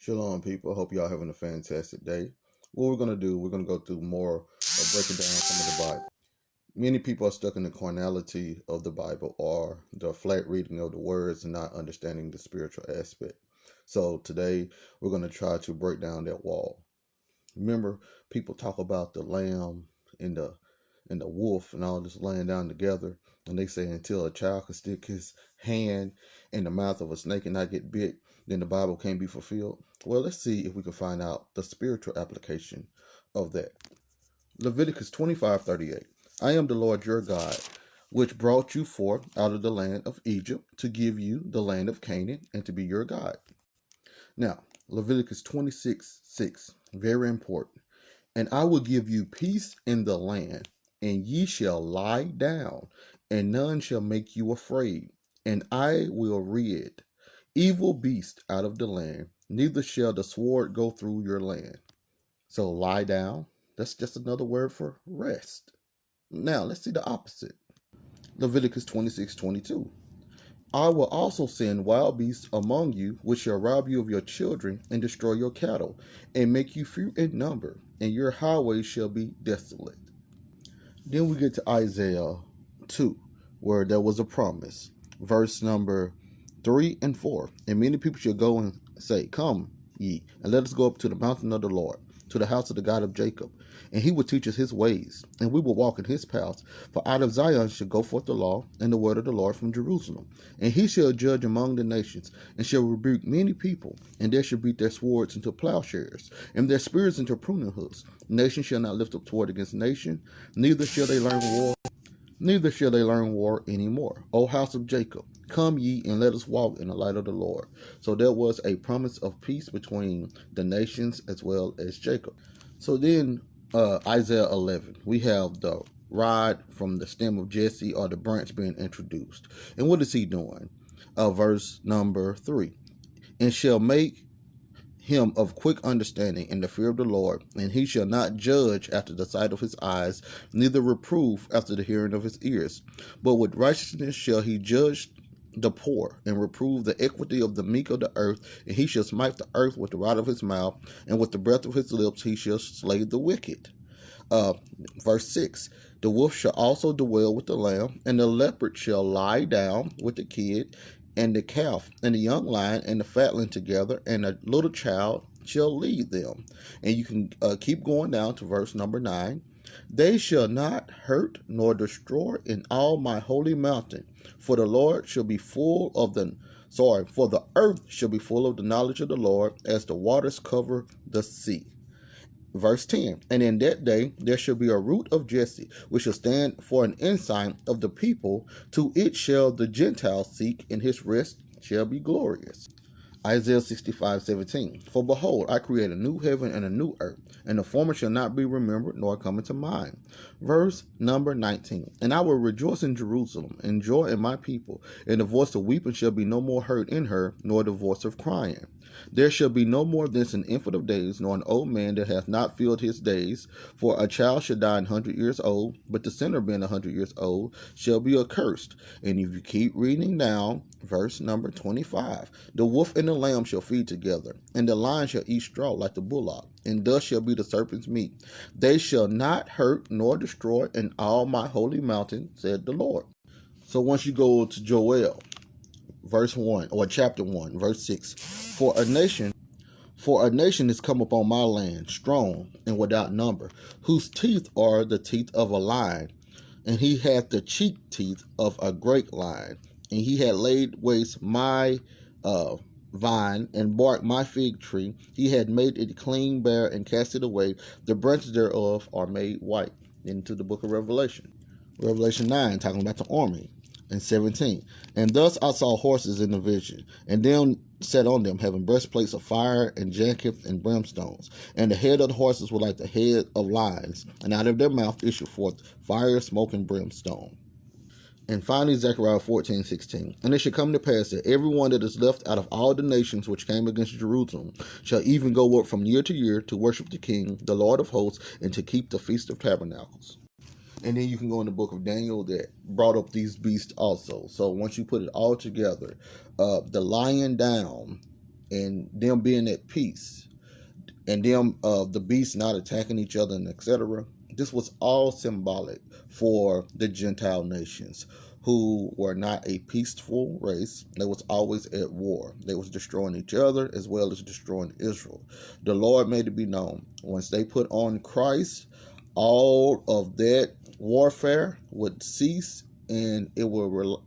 Shalom, people. I hope y'all having a fantastic day. What we're going to do, we're going to go through more of breaking down some of the Bible. Many people are stuck in the carnality of the Bible or the flat reading of the words and not understanding the spiritual aspect. So today, we're going to try to break down that wall. Remember, people talk about the lamb and the wolf and all this laying down together, and they say until a child can stick his hand in the mouth of a snake and not get bit, then the Bible can't be fulfilled. Well, let's see if we can find out the spiritual application of that. Leviticus 25:38. I am the Lord your God, which brought you forth out of the land of Egypt to give you the land of Canaan and to be your God. Now, Leviticus 26:6, very important. And I will give you peace in the land, and ye shall lie down, and none shall make you afraid. And I will rid evil beasts out of the land, neither shall the sword go through your land. So lie down, that's just another word for rest. Now let's see the opposite. Leviticus 26:22. I will also send wild beasts among you, which shall rob you of your children and destroy your cattle, and make you few in number, and your highways shall be desolate. Then we get to Isaiah 2, where there was a promise. Verse number 3 and 4. And many people shall go and say, Come ye, and let us go up to the mountain of the Lord, to the house of the God of Jacob. And he will teach us his ways, and we will walk in his paths. For out of Zion shall go forth the law and the word of the Lord from Jerusalem. And he shall judge among the nations, and shall rebuke many people, and they shall beat their swords into plowshares, and their spears into pruning hooks. Nation shall not lift up sword against nation, neither shall they learn war any more. O house of Jacob, come ye and let us walk in the light of the Lord. So there was a promise of peace between the nations as well as Jacob. So then Isaiah 11, we have the rod from the stem of Jesse, or the branch, being introduced. And what is he doing? Verse number 3. And shall make him of quick understanding in the fear of the Lord, and he shall not judge after the sight of his eyes, neither reprove after the hearing of his ears. But with righteousness shall he judge the poor, and reprove the equity of the meek of the earth, and he shall smite the earth with the rod of his mouth, and with the breath of his lips he shall slay the wicked. Verse 6. The wolf shall also dwell with the lamb, and the leopard shall lie down with the kid, and the calf, and the young lion, and the fatling together, and a little child shall lead them. And you can keep going down to verse number 9. They shall not hurt nor destroy in all my holy mountain, for the Lord shall be full of for the earth shall be full of the knowledge of the Lord, as the waters cover the sea. Verse 10. And in that day there shall be a root of Jesse, which shall stand for an ensign of the people. To it shall the Gentiles seek, and his rest shall be glorious. Isaiah 65:17. For behold, I create a new heaven and a new earth, and the former shall not be remembered, nor come into mind. Verse number 19. And I will rejoice in Jerusalem, and joy in my people, and the voice of weeping shall be no more heard in her, nor the voice of crying. There shall be no more thence an infant of days, nor an old man that hath not filled his days. For a child shall die 100 years old, but the sinner being 100 years old shall be accursed. And if you keep reading down, verse number 25. The wolf and the lamb shall feed together, and the lion shall eat straw like the bullock, and thus shall be the serpent's meat. They shall not hurt nor destroy in all my holy mountain, said the Lord. So once you go to Joel, verse 1, or chapter 1, verse 6. For a nation is come upon my land, strong and without number, whose teeth are the teeth of a lion, and he hath the cheek teeth of a great lion. And he had laid waste my vine, and barked my fig tree. He had made it clean bare, and cast it away. The branches thereof are made white. Into the book of Revelation. Revelation 9, talking about the army. And 17. And thus I saw horses in the vision, and them sat on them, having breastplates of fire, and jackets, and brimstones. And the head of the horses were like the head of lions, and out of their mouth issued forth fire, smoke, and brimstone. And finally, Zechariah 14:16. And it shall come to pass that every one that is left out of all the nations which came against Jerusalem shall even go up from year to year to worship the King, the Lord of hosts, and to keep the Feast of Tabernacles. And then you can go in the book of Daniel that brought up these beasts also. So once you put it all together, the lying down and them being at peace, and them the beasts not attacking each other, and etc. This was all symbolic for the Gentile nations who were not a peaceful race. They was always at war. They was destroying each other as well as destroying Israel. The Lord made it be known, once they put on Christ, all of that warfare would cease, and it will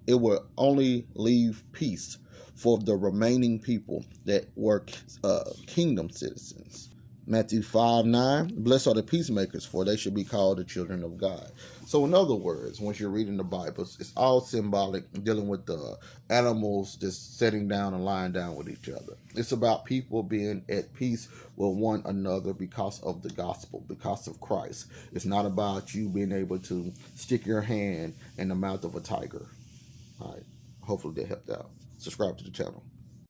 only leave peace for the remaining people that were kingdom citizens. Matthew 5:9, blessed are the peacemakers, for they should be called the children of God. So in other words, once you're reading the Bible, it's all symbolic, dealing with the animals just sitting down and lying down with each other. It's about people being at peace with one another because of the gospel, because of Christ. It's not about you being able to stick your hand in the mouth of a tiger. All right. Hopefully that helped out. Subscribe to the channel.